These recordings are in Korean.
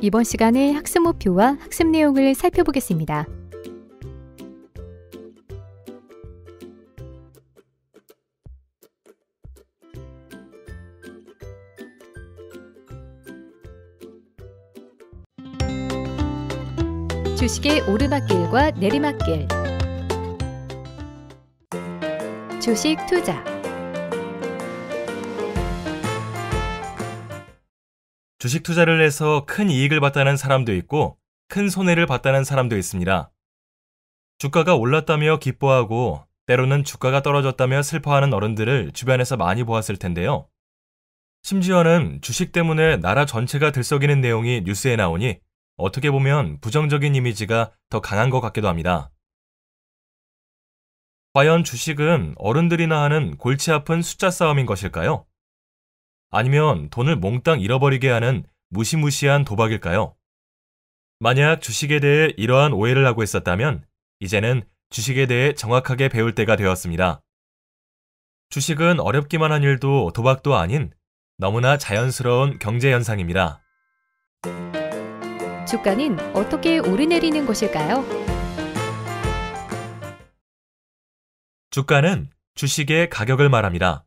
이번 시간에 학습 목표와 학습 내용을 살펴보겠습니다. 주식의 오르막길과 내리막길. 주식 투자. 주식 투자를 해서 큰 이익을 봤다는 사람도 있고 큰 손해를 봤다는 사람도 있습니다. 주가가 올랐다며 기뻐하고 때로는 주가가 떨어졌다며 슬퍼하는 어른들을 주변에서 많이 보았을 텐데요. 심지어는 주식 때문에 나라 전체가 들썩이는 내용이 뉴스에 나오니 어떻게 보면 부정적인 이미지가 더 강한 것 같기도 합니다. 과연 주식은 어른들이나 하는 골치 아픈 숫자 싸움인 것일까요? 아니면 돈을 몽땅 잃어버리게 하는 무시무시한 도박일까요? 만약 주식에 대해 이러한 오해를 하고 있었다면 이제는 주식에 대해 정확하게 배울 때가 되었습니다. 주식은 어렵기만 한 일도 도박도 아닌 너무나 자연스러운 경제 현상입니다. 주가는 어떻게 오르내리는 것일까요? 주가는 주식의 가격을 말합니다.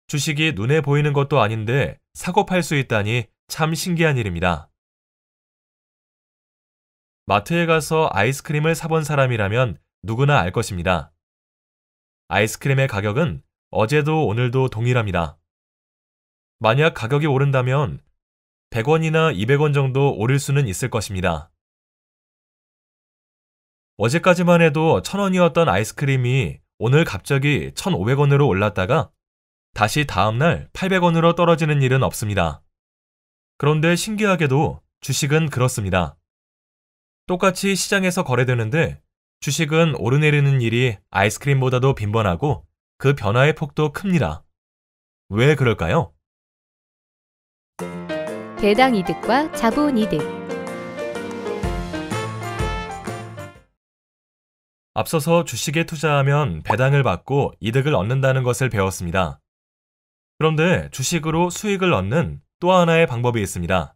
주식이 눈에 보이는 것도 아닌데 사고 팔 수 있다니 참 신기한 일입니다. 마트에 가서 아이스크림을 사본 사람이라면 누구나 알 것입니다. 아이스크림의 가격은 어제도 오늘도 동일합니다. 만약 가격이 오른다면 100원이나 200원 정도 오를 수는 있을 것입니다. 어제까지만 해도 1000원이었던 아이스크림이 오늘 갑자기 1500원으로 올랐다가 다시 다음날 800원으로 떨어지는 일은 없습니다. 그런데 신기하게도 주식은 그렇습니다. 똑같이 시장에서 거래되는데 주식은 오르내리는 일이 아이스크림보다도 빈번하고 그 변화의 폭도 큽니다. 왜 그럴까요? 배당 이득과 자본 이득. 앞서서 주식에 투자하면 배당을 받고 이득을 얻는다는 것을 배웠습니다. 그런데 주식으로 수익을 얻는 또 하나의 방법이 있습니다.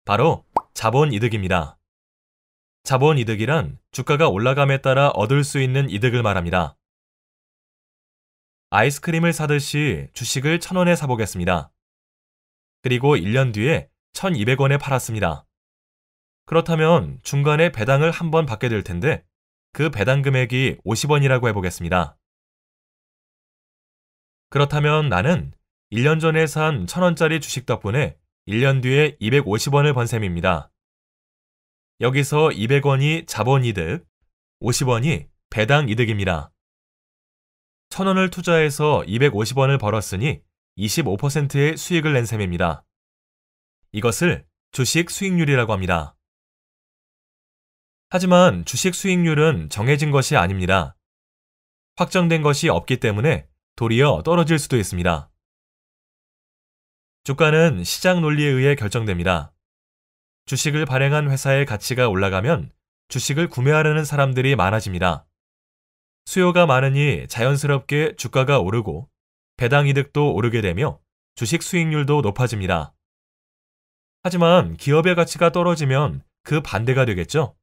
바로 자본 이득입니다. 자본 이득이란 주가가 올라감에 따라 얻을 수 있는 이득을 말합니다. 아이스크림을 사듯이 주식을 1000원에 사보겠습니다. 그리고 1년 뒤에 1200원에 팔았습니다. 그렇다면 중간에 배당을 한 번 받게 될 텐데 그 배당 금액이 50원이라고 해보겠습니다. 그렇다면 나는 1년 전에 산 1000원짜리 주식 덕분에 1년 뒤에 250원을 번 셈입니다. 여기서 200원이 자본 이득, 50원이 배당 이득입니다. 1000원을 투자해서 250원을 벌었으니 25%의 수익을 낸 셈입니다. 이것을 주식 수익률이라고 합니다. 하지만 주식 수익률은 정해진 것이 아닙니다. 확정된 것이 없기 때문에 도리어 떨어질 수도 있습니다. 주가는 시장 논리에 의해 결정됩니다. 주식을 발행한 회사의 가치가 올라가면 주식을 구매하려는 사람들이 많아집니다. 수요가 많으니 자연스럽게 주가가 오르고 배당 이득도 오르게 되며 주식 수익률도 높아집니다. 하지만 기업의 가치가 떨어지면 그 반대가 되겠죠?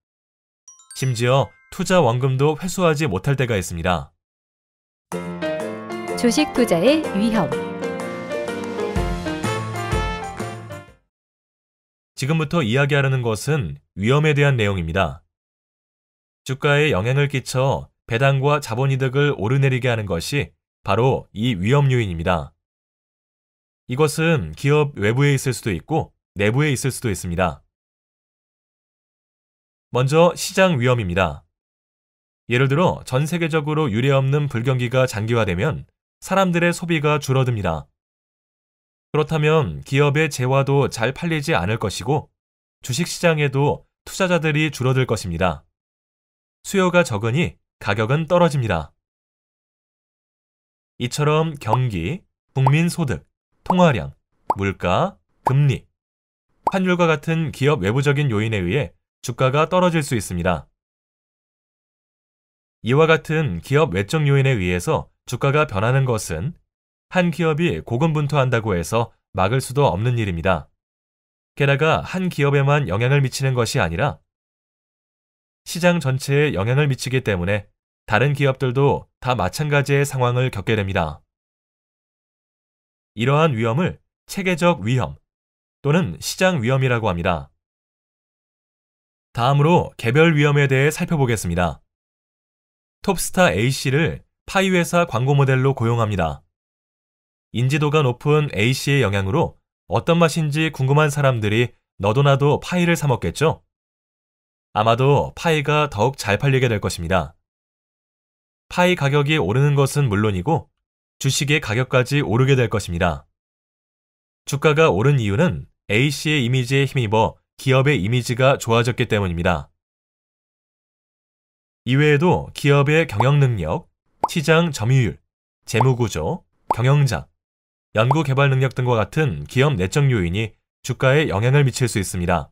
심지어 투자 원금도 회수하지 못할 때가 있습니다. 주식 투자의 위험. 지금부터 이야기하려는 것은 위험에 대한 내용입니다. 주가에 영향을 끼쳐 배당과 자본이득을 오르내리게 하는 것이 바로 이 위험 요인입니다. 이것은 기업 외부에 있을 수도 있고 내부에 있을 수도 있습니다. 먼저 시장 위험입니다. 예를 들어 전 세계적으로 유례없는 불경기가 장기화되면 사람들의 소비가 줄어듭니다. 그렇다면 기업의 재화도 잘 팔리지 않을 것이고 주식시장에도 투자자들이 줄어들 것입니다. 수요가 적으니 가격은 떨어집니다. 이처럼 경기, 국민 소득, 통화량, 물가, 금리, 환율과 같은 기업 외부적인 요인에 의해 주가가 떨어질 수 있습니다. 이와 같은 기업 외적 요인에 의해서 주가가 변하는 것은 한 기업이 고군분투한다고 해서 막을 수도 없는 일입니다. 게다가 한 기업에만 영향을 미치는 것이 아니라 시장 전체에 영향을 미치기 때문에 다른 기업들도 다 마찬가지의 상황을 겪게 됩니다. 이러한 위험을 체계적 위험 또는 시장 위험이라고 합니다. 다음으로 개별 위험에 대해 살펴보겠습니다. 톱스타 A씨를 파이 회사 광고 모델로 고용합니다. 인지도가 높은 A씨의 영향으로 어떤 맛인지 궁금한 사람들이 너도나도 파이를 사 먹겠죠? 아마도 파이가 더욱 잘 팔리게 될 것입니다. 파이 가격이 오르는 것은 물론이고 주식의 가격까지 오르게 될 것입니다. 주가가 오른 이유는 A씨의 이미지에 힘입어 기업의 이미지가 좋아졌기 때문입니다. 이외에도 기업의 경영 능력, 시장 점유율, 재무구조, 경영장, 연구개발 능력 등과 같은 기업 내적 요인이 주가에 영향을 미칠 수 있습니다.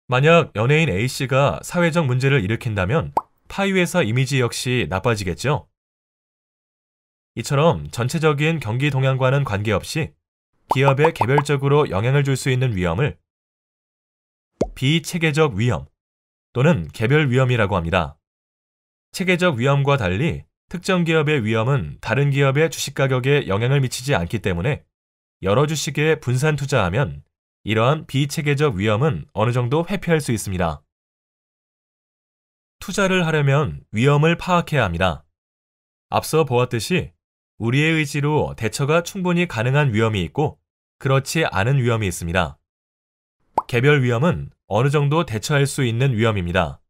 만약 연예인 A씨가 사회적 문제를 일으킨다면 파이 회사 이미지 역시 나빠지겠죠? 이처럼 전체적인 경기 동향과는 관계없이 기업에 개별적으로 영향을 줄 수 있는 위험을 비체계적 위험 또는 개별 위험이라고 합니다. 체계적 위험과 달리 특정 기업의 위험은 다른 기업의 주식 가격에 영향을 미치지 않기 때문에 여러 주식에 분산 투자하면 이러한 비체계적 위험은 어느 정도 회피할 수 있습니다. 투자를 하려면 위험을 파악해야 합니다. 앞서 보았듯이 우리의 의지로 대처가 충분히 가능한 위험이 있고 그렇지 않은 위험이 있습니다. 개별 위험은 어느 정도 대처할 수 있는 위험입니다.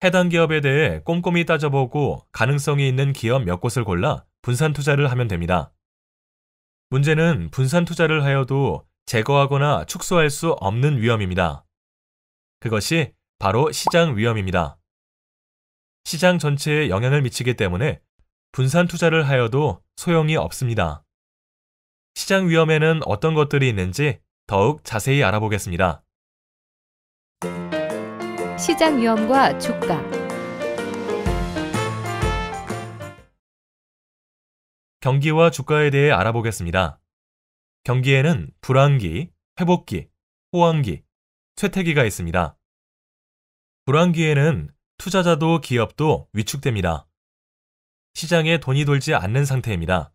해당 기업에 대해 꼼꼼히 따져보고 가능성이 있는 기업 몇 곳을 골라 분산 투자를 하면 됩니다. 문제는 분산 투자를 하여도 제거하거나 축소할 수 없는 위험입니다. 그것이 바로 시장 위험입니다. 시장 전체에 영향을 미치기 때문에 분산 투자를 하여도 소용이 없습니다. 시장 위험에는 어떤 것들이 있는지 더욱 자세히 알아보겠습니다. 시장 위험과 주가. 경기와 주가에 대해 알아보겠습니다. 경기에는 불황기, 회복기, 호황기, 쇠퇴기가 있습니다. 불황기에는 투자자도 기업도 위축됩니다. 시장에 돈이 돌지 않는 상태입니다.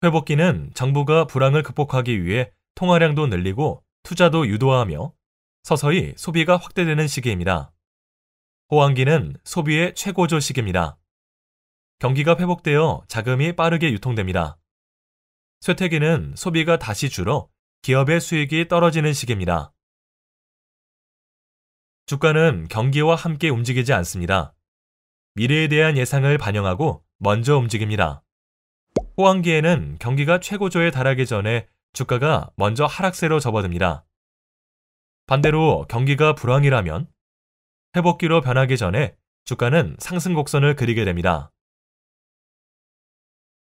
회복기는 정부가 불황을 극복하기 위해 통화량도 늘리고 투자도 유도하며 서서히 소비가 확대되는 시기입니다. 호황기는 소비의 최고조 시기입니다. 경기가 회복되어 자금이 빠르게 유통됩니다. 쇠퇴기는 소비가 다시 줄어 기업의 수익이 떨어지는 시기입니다. 주가는 경기와 함께 움직이지 않습니다. 미래에 대한 예상을 반영하고 먼저 움직입니다. 호황기에는 경기가 최고조에 달하기 전에 주가가 먼저 하락세로 접어듭니다. 반대로 경기가 불황이라면 회복기로 변하기 전에 주가는 상승 곡선을 그리게 됩니다.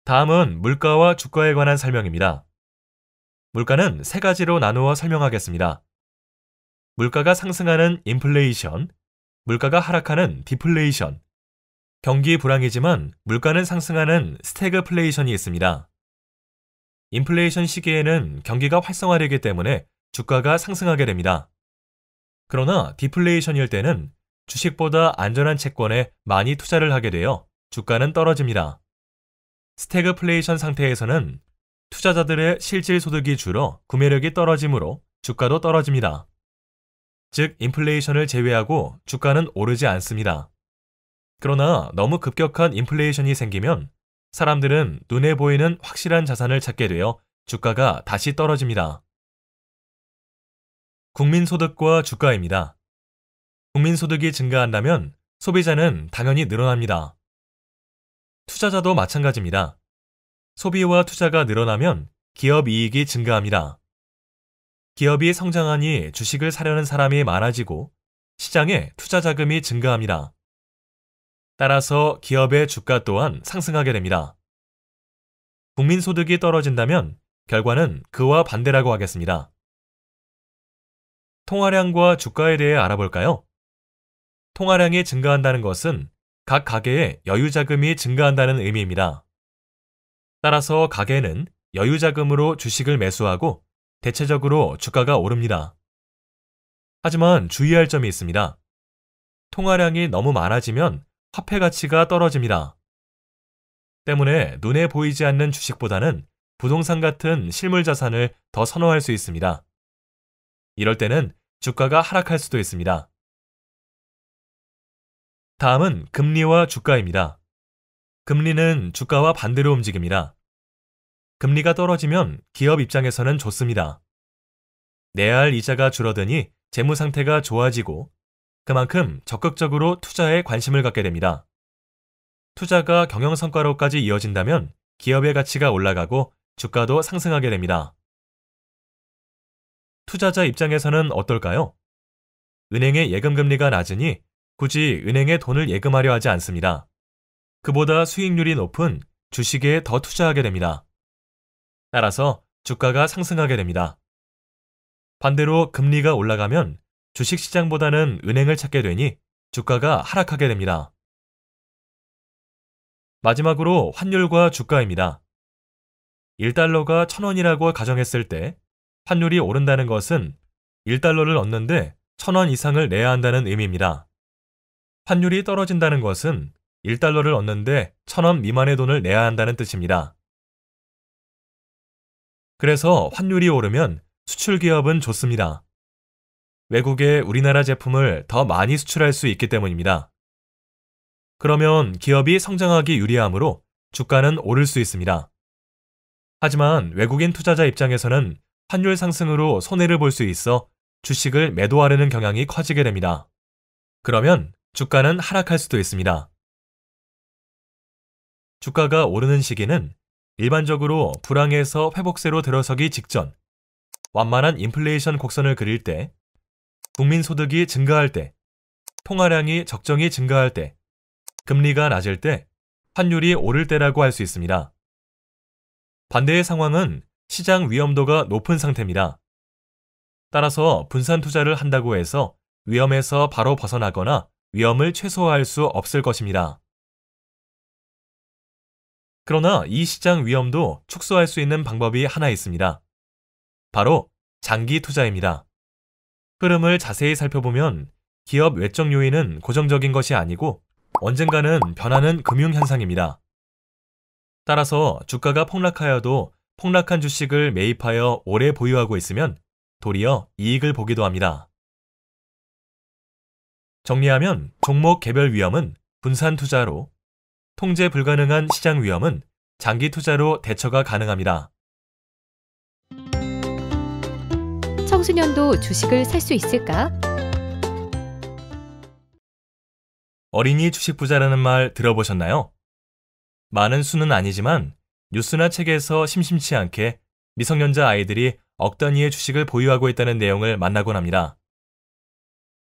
다음은 물가와 주가에 관한 설명입니다. 물가는 세 가지로 나누어 설명하겠습니다. 물가가 상승하는 인플레이션, 물가가 하락하는 디플레이션, 경기 불황이지만 물가는 상승하는 스태그플레이션이 있습니다. 인플레이션 시기에는 경기가 활성화되기 때문에 주가가 상승하게 됩니다. 그러나 디플레이션일 때는 주식보다 안전한 채권에 많이 투자를 하게 되어 주가는 떨어집니다. 스태그플레이션 상태에서는 투자자들의 실질 소득이 줄어 구매력이 떨어지므로 주가도 떨어집니다. 즉, 인플레이션을 제외하고 주가는 오르지 않습니다. 그러나 너무 급격한 인플레이션이 생기면 사람들은 눈에 보이는 확실한 자산을 찾게 되어 주가가 다시 떨어집니다. 국민소득과 주가입니다. 국민소득이 증가한다면 소비자는 당연히 늘어납니다. 투자자도 마찬가지입니다. 소비와 투자가 늘어나면 기업 이익이 증가합니다. 기업이 성장하니 주식을 사려는 사람이 많아지고 시장에 투자 자금이 증가합니다. 따라서 기업의 주가 또한 상승하게 됩니다. 국민소득이 떨어진다면 결과는 그와 반대라고 하겠습니다. 통화량과 주가에 대해 알아볼까요? 통화량이 증가한다는 것은 각 가게의 여유자금이 증가한다는 의미입니다. 따라서 가게는 여유자금으로 주식을 매수하고 대체적으로 주가가 오릅니다. 하지만 주의할 점이 있습니다. 통화량이 너무 많아지면 화폐 가치가 떨어집니다. 때문에 눈에 보이지 않는 주식보다는 부동산 같은 실물 자산을 더 선호할 수 있습니다. 이럴 때는 주가가 하락할 수도 있습니다. 다음은 금리와 주가입니다. 금리는 주가와 반대로 움직입니다. 금리가 떨어지면 기업 입장에서는 좋습니다. 내야 할 이자가 줄어드니 재무 상태가 좋아지고 그만큼 적극적으로 투자에 관심을 갖게 됩니다. 투자가 경영 성과로까지 이어진다면 기업의 가치가 올라가고 주가도 상승하게 됩니다. 투자자 입장에서는 어떨까요? 은행의 예금 금리가 낮으니 굳이 은행에 돈을 예금하려 하지 않습니다. 그보다 수익률이 높은 주식에 더 투자하게 됩니다. 따라서 주가가 상승하게 됩니다. 반대로 금리가 올라가면 주식시장보다는 은행을 찾게 되니 주가가 하락하게 됩니다. 마지막으로 환율과 주가입니다. 1달러가 1,000원이라고 가정했을 때 환율이 오른다는 것은 1달러를 얻는데 1,000원 이상을 내야 한다는 의미입니다. 환율이 떨어진다는 것은 1달러를 얻는데 1,000원 미만의 돈을 내야 한다는 뜻입니다. 그래서 환율이 오르면 수출 기업은 좋습니다. 외국에 우리나라 제품을 더 많이 수출할 수 있기 때문입니다. 그러면 기업이 성장하기 유리하므로 주가는 오를 수 있습니다. 하지만 외국인 투자자 입장에서는 환율 상승으로 손해를 볼 수 있어 주식을 매도하려는 경향이 커지게 됩니다. 그러면 주가는 하락할 수도 있습니다. 주가가 오르는 시기는 일반적으로 불황에서 회복세로 들어서기 직전, 완만한 인플레이션 곡선을 그릴 때, 국민 소득이 증가할 때, 통화량이 적정히 증가할 때, 금리가 낮을 때, 환율이 오를 때라고 할 수 있습니다. 반대의 상황은 시장 위험도가 높은 상태입니다. 따라서 분산 투자를 한다고 해서 위험에서 바로 벗어나거나 위험을 최소화할 수 없을 것입니다. 그러나 이 시장 위험도 축소할 수 있는 방법이 하나 있습니다. 바로 장기 투자입니다. 흐름을 자세히 살펴보면 기업 외적 요인은 고정적인 것이 아니고 언젠가는 변하는 금융현상입니다. 따라서 주가가 폭락하여도 폭락한 주식을 매입하여 오래 보유하고 있으면 도리어 이익을 보기도 합니다. 정리하면 종목 개별 위험은 분산 투자로, 통제 불가능한 시장 위험은 장기 투자로 대처가 가능합니다. 청소년도 주식을 살 수 있을까? 어린이 주식 부자라는 말 들어보셨나요? 많은 수는 아니지만 뉴스나 책에서 심심치 않게 미성년자 아이들이 억 단위의 주식을 보유하고 있다는 내용을 만나곤 합니다.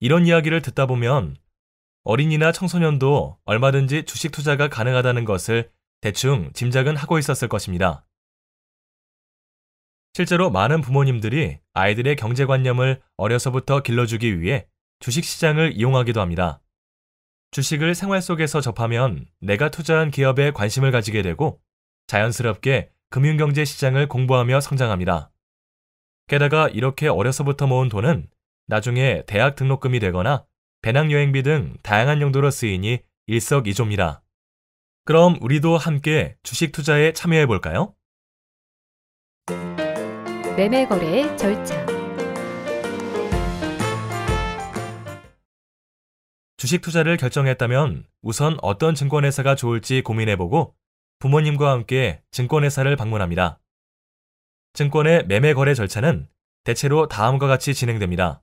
이런 이야기를 듣다 보면 어린이나 청소년도 얼마든지 주식 투자가 가능하다는 것을 대충 짐작은 하고 있었을 것입니다. 실제로 많은 부모님들이 아이들의 경제관념을 어려서부터 길러주기 위해 주식시장을 이용하기도 합니다. 주식을 생활 속에서 접하면 내가 투자한 기업에 관심을 가지게 되고 자연스럽게 금융경제 시장을 공부하며 성장합니다. 게다가 이렇게 어려서부터 모은 돈은 나중에 대학 등록금이 되거나 배낭여행비 등 다양한 용도로 쓰이니 일석이조입니다. 그럼 우리도 함께 주식 투자에 참여해 볼까요? 매매 거래의 절차. 주식 투자를 결정했다면 우선 어떤 증권회사가 좋을지 고민해보고 부모님과 함께 증권회사를 방문합니다. 증권의 매매 거래 절차는 대체로 다음과 같이 진행됩니다.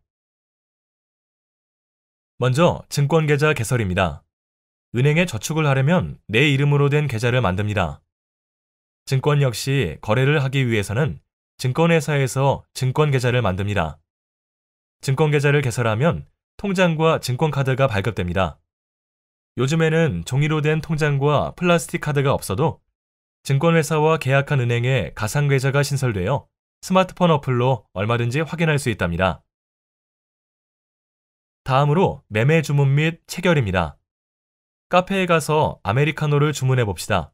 먼저 증권계좌 개설입니다. 은행에 저축을 하려면 내 이름으로 된 계좌를 만듭니다. 증권 역시 거래를 하기 위해서는 증권회사에서 증권계좌를 만듭니다. 증권계좌를 개설하면 통장과 증권카드가 발급됩니다. 요즘에는 종이로 된 통장과 플라스틱 카드가 없어도 증권회사와 계약한 은행에 가상계좌가 신설되어 스마트폰 어플로 얼마든지 확인할 수 있답니다. 다음으로 매매 주문 및 체결입니다. 카페에 가서 아메리카노를 주문해 봅시다.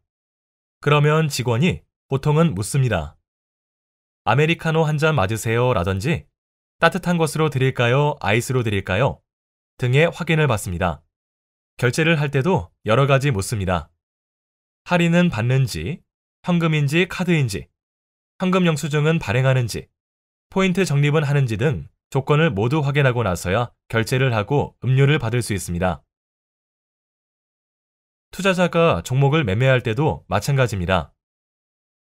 그러면 직원이 보통은 묻습니다. 아메리카노 한 잔 맞으세요 라든지 따뜻한 것으로 드릴까요? 아이스로 드릴까요? 등의 확인을 받습니다. 결제를 할 때도 여러 가지 묻습니다. 할인은 받는지, 현금인지 카드인지, 현금 영수증은 발행하는지, 포인트 적립은 하는지 등 조건을 모두 확인하고 나서야 결제를 하고 음료를 받을 수 있습니다. 투자자가 종목을 매매할 때도 마찬가지입니다.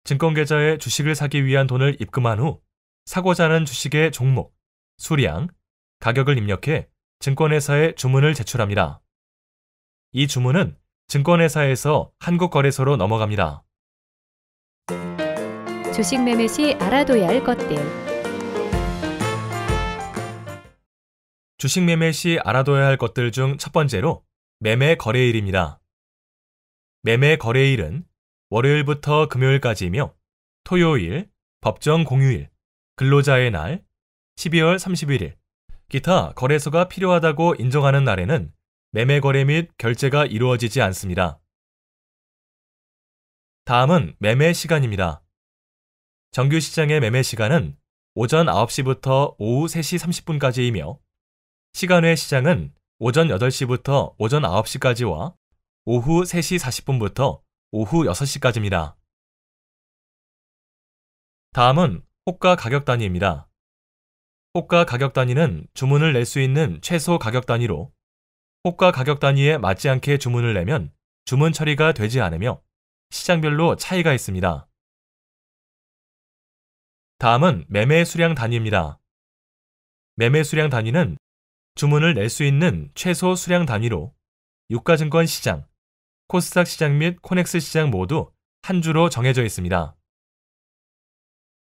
증권계좌에 주식을 사기 위한 돈을 입금한 후 사고자 하는 주식의 종목, 수량, 가격을 입력해 증권회사에 주문을 제출합니다. 이 주문은 증권회사에서 한국거래소로 넘어갑니다. 주식 매매 시 알아둬야 할 것들. 주식 매매 시 알아둬야 할 것들 중 첫 번째로 매매 거래일입니다. 매매 거래일은 월요일부터 금요일까지이며 토요일, 법정 공휴일, 근로자의 날, 12월 31일, 기타 거래소가 필요하다고 인정하는 날에는 매매 거래 및 결제가 이루어지지 않습니다. 다음은 매매 시간입니다. 정규 시장의 매매 시간은 오전 9시부터 오후 3시 30분까지이며 시간외 시장은 오전 8시부터 오전 9시까지와 오후 3시 40분부터 오후 6시까지입니다. 다음은 호가 가격 단위입니다. 호가 가격 단위는 주문을 낼 수 있는 최소 가격 단위로 호가 가격 단위에 맞지 않게 주문을 내면 주문 처리가 되지 않으며 시장별로 차이가 있습니다. 다음은 매매 수량 단위입니다. 매매 수량 단위는 주문을 낼 수 있는 최소 수량 단위로 유가증권 시장, 코스닥 시장 및 코넥스 시장 모두 한 주로 정해져 있습니다.